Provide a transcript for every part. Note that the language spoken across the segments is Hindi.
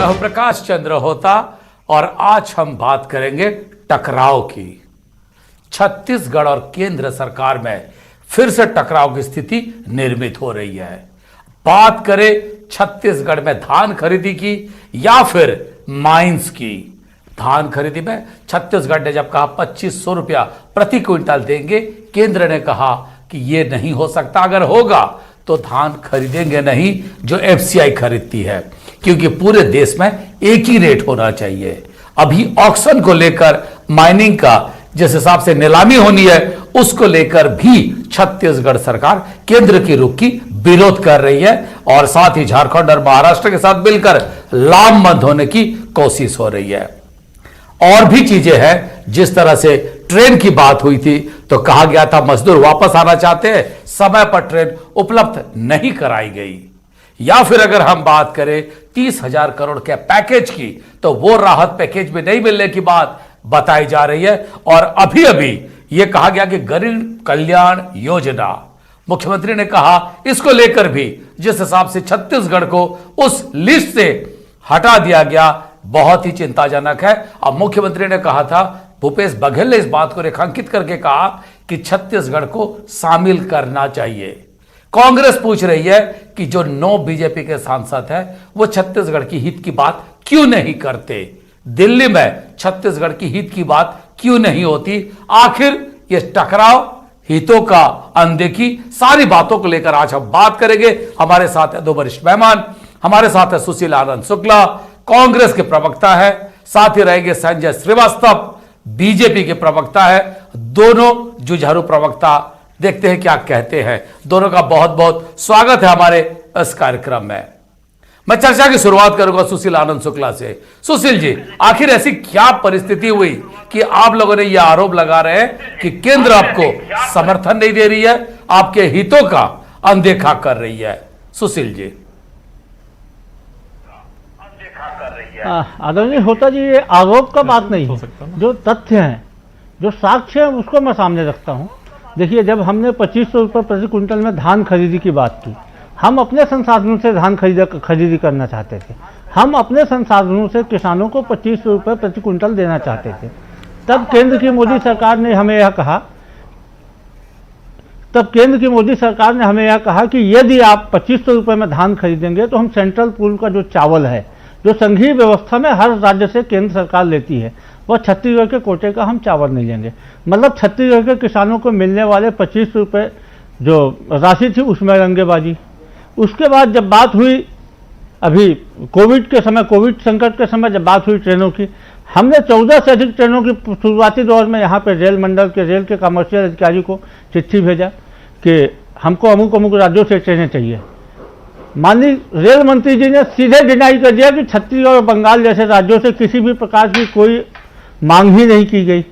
हूं प्रकाश चंद्र होता और आज हम बात करेंगे टकराव की। छत्तीसगढ़ और केंद्र सरकार में फिर से टकराव की स्थिति निर्मित हो रही है। बात करें छत्तीसगढ़ में धान खरीदी की या फिर माइंस की। धान खरीदी में छत्तीसगढ़ ने जब कहा 2500 रुपया प्रति क्विंटल देंगे, केंद्र ने कहा कि यह नहीं हो सकता, अगर होगा तो धान खरीदेंगे नहीं जो एफसीआई खरीदती है, क्योंकि पूरे देश में एक ही रेट होना चाहिए। अभी ऑक्शन को लेकर माइनिंग का जिस हिसाब से नीलामी होनी है उसको लेकर भी छत्तीसगढ़ सरकार केंद्र की रुख की विरोध कर रही है और साथ ही झारखंड और महाराष्ट्र के साथ मिलकर लामबंद होने की कोशिश हो रही है। और भी चीजें हैं, जिस तरह से ट्रेन की बात हुई थी तो कहा गया था मजदूर वापस आना चाहते हैं, समय पर ट्रेन उपलब्ध नहीं कराई गई। या फिर अगर हम बात करें 30,000 करोड़ के पैकेज की तो वो राहत पैकेज में नहीं मिलने की बात बताई जा रही है। और अभी अभी यह कहा गया कि गरीब कल्याण योजना, मुख्यमंत्री ने कहा इसको लेकर भी जिस हिसाब से छत्तीसगढ़ को उस लिस्ट से हटा दिया गया, बहुत ही चिंताजनक है। अब मुख्यमंत्री ने कहा था, भूपेश बघेल ने इस बात को रेखांकित करके कहा कि छत्तीसगढ़ को शामिल करना चाहिए। कांग्रेस पूछ रही है कि जो 9 बीजेपी के सांसद हैं वो छत्तीसगढ़ की हित की बात क्यों नहीं करते, दिल्ली में छत्तीसगढ़ की हित की बात क्यों नहीं होती। आखिर ये टकराव, हितों का अनदेखी, सारी बातों को लेकर आज हम बात करेंगे। हमारे साथ है 2 वरिष्ठ मेहमान। हमारे साथ है सुशील आनंद शुक्ला, कांग्रेस के प्रवक्ता है, साथ ही रहेंगे संजय श्रीवास्तव, बीजेपी के प्रवक्ता है। दोनों जुझारू प्रवक्ता, देखते हैं क्या कहते हैं। दोनों का बहुत बहुत स्वागत है हमारे इस कार्यक्रम में। मैं चर्चा की शुरुआत करूंगा सुशील आनंद शुक्ला से। सुशील जी, आखिर ऐसी क्या परिस्थिति हुई कि आप लोगों ने यह आरोप लगा रहे हैं कि केंद्र आपको समर्थन नहीं दे रही है, आपके हितों का अनदेखा कर रही है? सुशील जी। आदरणीय होता जी, ये आरोप का बात नहीं है, जो तथ्य हैं, जो साक्ष्य है उसको मैं सामने रखता हूं। देखिए, जब हमने 2500 रुपये प्रति क्विंटल में धान खरीदी की बात की, हम अपने संसाधनों से धान खरीदी करना चाहते थे। हम अपने संसाधनों से किसानों को 2500 रुपये प्रति क्विंटल देना चाहते थे। तब केंद्र की मोदी सरकार ने हमें यह कहा, कि यदि आप 2500 रुपये में धान खरीदेंगे तो हम सेंट्रल पूल का जो चावल है, जो संघीय व्यवस्था में हर राज्य से केंद्र सरकार लेती है, वह छत्तीसगढ़ के कोटे का हम चावल नहीं लेंगे। मतलब छत्तीसगढ़ के किसानों को मिलने वाले 2500 रुपये जो राशि थी उसमें रंगेबाजी। उसके बाद जब बात हुई, अभी कोविड संकट के समय जब बात हुई ट्रेनों की, हमने 14 से अधिक ट्रेनों की शुरुआती दौर में यहाँ पे रेल मंडल के रेल के कमर्शियल अधिकारी को चिट्ठी भेजा कि हमको अमुक राज्यों से ट्रेनें चाहिए। माननीय रेल मंत्री जी ने सीधे डिनाई कर दिया कि छत्तीसगढ़ और बंगाल जैसे राज्यों से किसी भी प्रकार की कोई मांग ही नहीं की गई।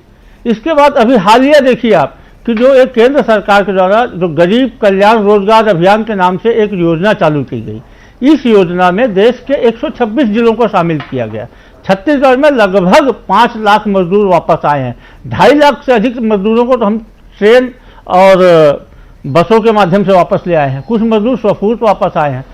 इसके बाद अभी हालिया देखिए आप कि जो एक केंद्र सरकार के द्वारा जो गरीब कल्याण रोजगार अभियान के नाम से एक योजना चालू की गई, इस योजना में देश के 126 जिलों को शामिल किया गया। छत्तीसगढ़ में लगभग 5 लाख मजदूर वापस आए हैं। 2.5 लाख से अधिक मजदूरों को तो हम ट्रेन और बसों के माध्यम से वापस ले आए हैं। कुछ मजदूर स्वफूर्त वापस आए हैं।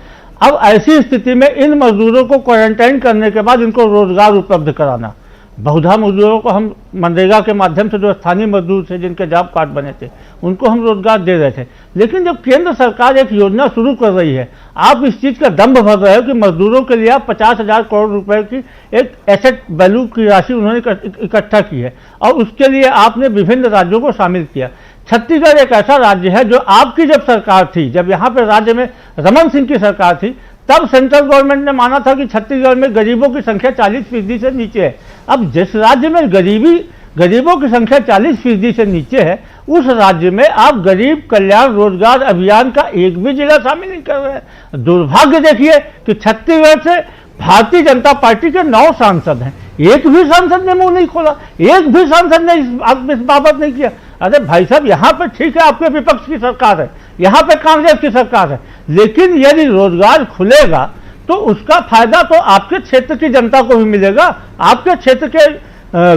अब ऐसी स्थिति में इन मजदूरों को क्वारंटाइन करने के बाद इनको रोजगार उपलब्ध कराना, बहुधा मजदूरों को हम मनरेगा के माध्यम से, जो स्थानीय मजदूर थे जिनके जॉब कार्ड बने थे, उनको हम रोजगार दे रहे थे। लेकिन जब केंद्र सरकार एक योजना शुरू कर रही है, आप इस चीज़ का दंभ भर रहे हो कि मजदूरों के लिए आप 50,000 करोड़ रुपए की एक एसेट वैल्यू की राशि उन्होंने इकट्ठा की है और उसके लिए आपने विभिन्न राज्यों को शामिल किया। छत्तीसगढ़ एक ऐसा राज्य है जो आपकी जब सरकार थी, जब यहाँ पर राज्य में रमन सिंह की सरकार थी, तब सेंट्रल गवर्नमेंट ने माना था कि छत्तीसगढ़ में गरीबों की संख्या 40% से नीचे है। अब जिस राज्य में गरीबों की संख्या 40% से नीचे है, उस राज्य में आप गरीब कल्याण रोजगार अभियान का एक भी जिला शामिल नहीं कर रहे हैं। दुर्भाग्य देखिए कि छत्तीसगढ़ से भारतीय जनता पार्टी के 9 सांसद हैं, एक भी सांसद ने मुंह नहीं खोला, एक भी सांसद ने इस बाबत नहीं किया। अरे भाई साहब, यहाँ पे ठीक है आपके विपक्ष की सरकार है, यहाँ पे कांग्रेस की सरकार है, लेकिन यदि रोजगार खुलेगा तो उसका फायदा तो आपके क्षेत्र की जनता को भी मिलेगा, आपके क्षेत्र के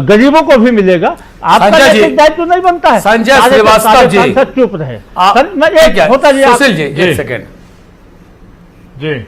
गरीबों को भी मिलेगा। आपका नैतिक दायित्व नहीं बनता है। संजय श्रीवास्तव जी चुप रहे। होता जी, एक सेकंड जी।